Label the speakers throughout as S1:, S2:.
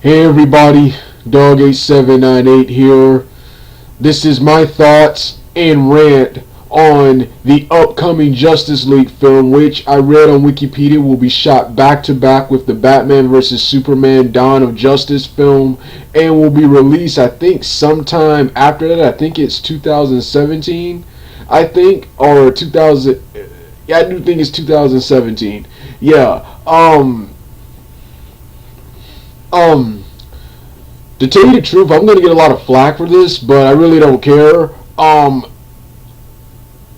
S1: Hey everybody, Dog8798 here. This is my thoughts and rant on the upcoming Justice League film, which I read on Wikipedia will be shot back to back with the Batman vs Superman Dawn of Justice film, and will be released I think sometime after that. I think it's 2017, or 2000. Yeah, I do think it's 2017. Yeah. To tell you the truth, I'm gonna get a lot of flack for this, but I really don't care.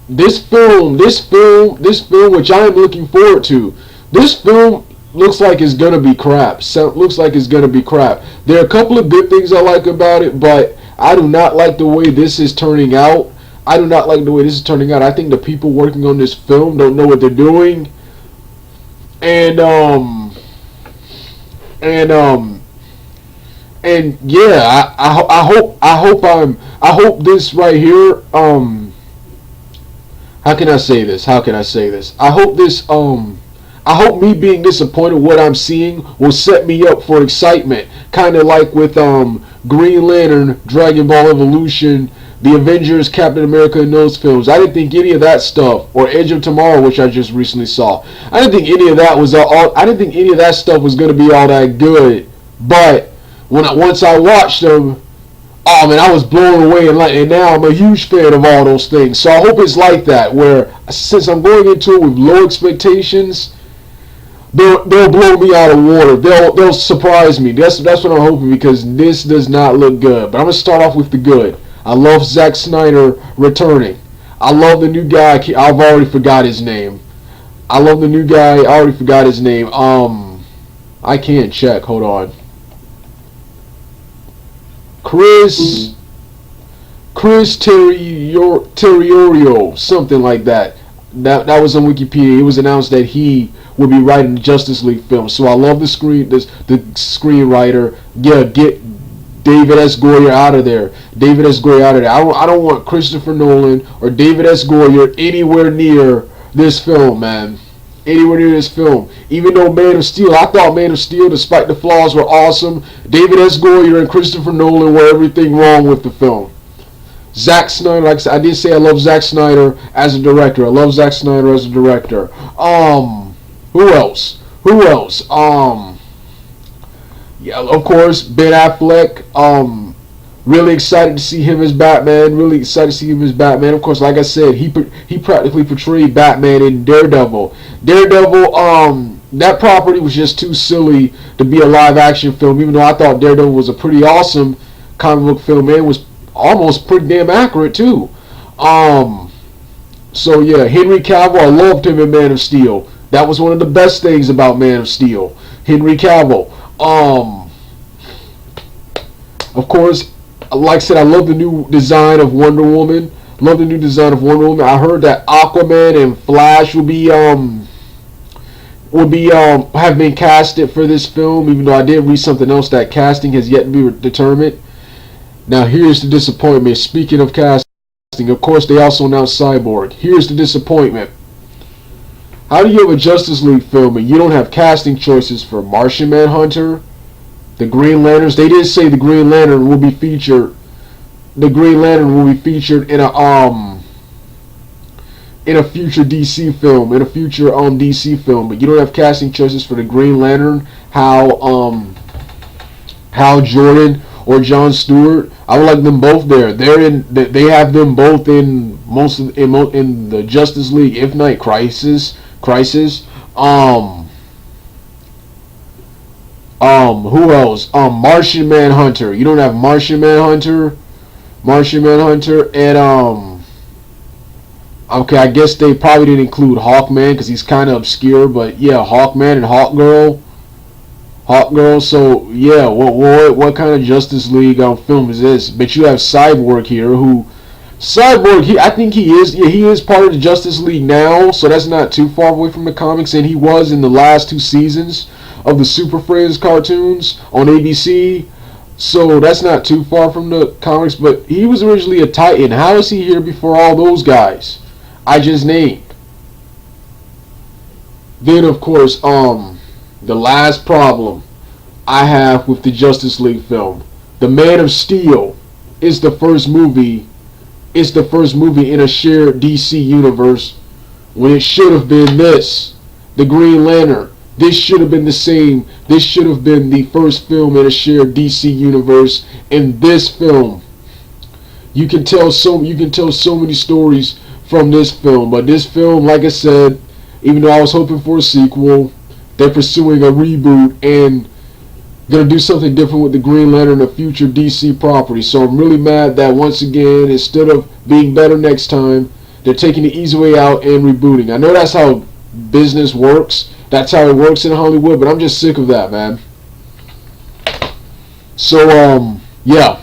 S1: This film, which I am looking forward to, this film looks like it's gonna be crap. Looks like it's gonna be crap. There are a couple of good things I like about it, but I do not like the way this is turning out. I think the people working on this film don't know what they're doing, and yeah, I hope this right here. How can I say this? I hope me being disappointed with what I'm seeing will set me up for excitement, kind of like with Green Lantern, Dragon Ball Evolution, The Avengers, Captain America, and those films. I didn't think any of that stuff, or Edge of Tomorrow, which I just recently saw. I didn't think any of that was I didn't think any of that stuff was going to be all that good. But once I watched them, oh man, I was blown away, and now I'm a huge fan of all those things. So I hope it's like that, where since I'm going into it with low expectations, they'll blow me out of water. They'll surprise me. That's what I'm hoping, because this does not look good. But I'm gonna start off with the good. I love Zack Snyder returning. I love the new guy. I've already forgot his name. I love the new guy. I already forgot his name. I can't check. Hold on. Chris Terrio, something like that. That was on Wikipedia. It was announced that he would be writing the Justice League film. So I love the screenwriter. Yeah, get David S. Goyer out of there. I don't want Christopher Nolan or David S. Goyer anywhere near this film, man. Even though Man of Steel, I thought Man of Steel, despite the flaws, were awesome. David S. Goyer and Christopher Nolan were everything wrong with the film. Zack Snyder, like I did say, I love Zack Snyder as a director. Who else? Yeah, of course, Ben Affleck. Really excited to see him as Batman. Of course, like I said, he practically portrayed Batman in Daredevil. That property was just too silly to be a live action film, even though I thought Daredevil was a pretty awesome comic book film, and it was almost pretty damn accurate too. So yeah, Henry Cavill, I loved him in Man of Steel. That was one of the best things about Man of Steel. Henry Cavill. Of course, like I said, I love the new design of Wonder Woman. I heard that Aquaman and Flash have been casted for this film, even though I did read something else that casting has yet to be determined. Now here's the disappointment. Speaking of casting, of course they also announced Cyborg. Here's the disappointment. How do you have a Justice League film and you don't have casting choices for Martian Manhunter, the Green Lanterns? They did say the Green Lantern will be featured. In a future DC film, but you don't have casting choices for the Green Lantern, Hal Jordan or John Stewart. I would like them both there. They have them both in in the Justice League Infinite Crisis. Who else? Martian Manhunter. You don't have Martian Manhunter, and okay, I guess they probably didn't include Hawkman because he's kind of obscure, but yeah, Hawkman and Hawkgirl. So yeah, what kind of Justice League film is this? But you have Cyborg here, I think he is part of the Justice League now, so that's not too far away from the comics, and he was in the last 2 seasons of the Super Friends cartoons on ABC, so that's not too far from the comics. But he was originally a Titan. How is he here before all those guys I just named? Then of course, the last problem. I have with the Justice League film. The Man of Steel is the first movie. It's the first movie in a shared DC universe when it should have been this. The Green Lantern. This should have been the same. This should have been the first film in a shared DC universe. In this film, you can tell so many stories from this film. But this film, like I said, even though I was hoping for a sequel, they're pursuing a reboot and gonna do something different with the Green Lantern, a future DC property. So I'm really mad that once again, instead of being better next time, they're taking the easy way out and rebooting. I know that's how business works. That's how it works in Hollywood, but I'm just sick of that, man. So yeah.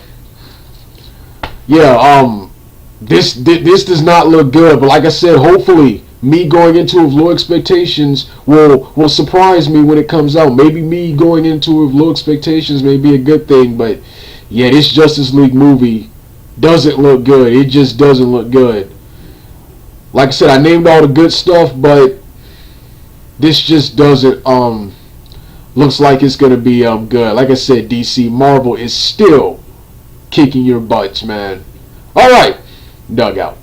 S1: This does not look good, but like I said, hopefully me going into it with low expectations will surprise me when it comes out. Maybe me going into it with low expectations may be a good thing, but yeah, this Justice League movie doesn't look good. It just doesn't look good. Like I said, I named all the good stuff, but this just doesn't looks like it's gonna be good. Like I said, DC Marvel is still kicking your butts, man. All right, Dugout.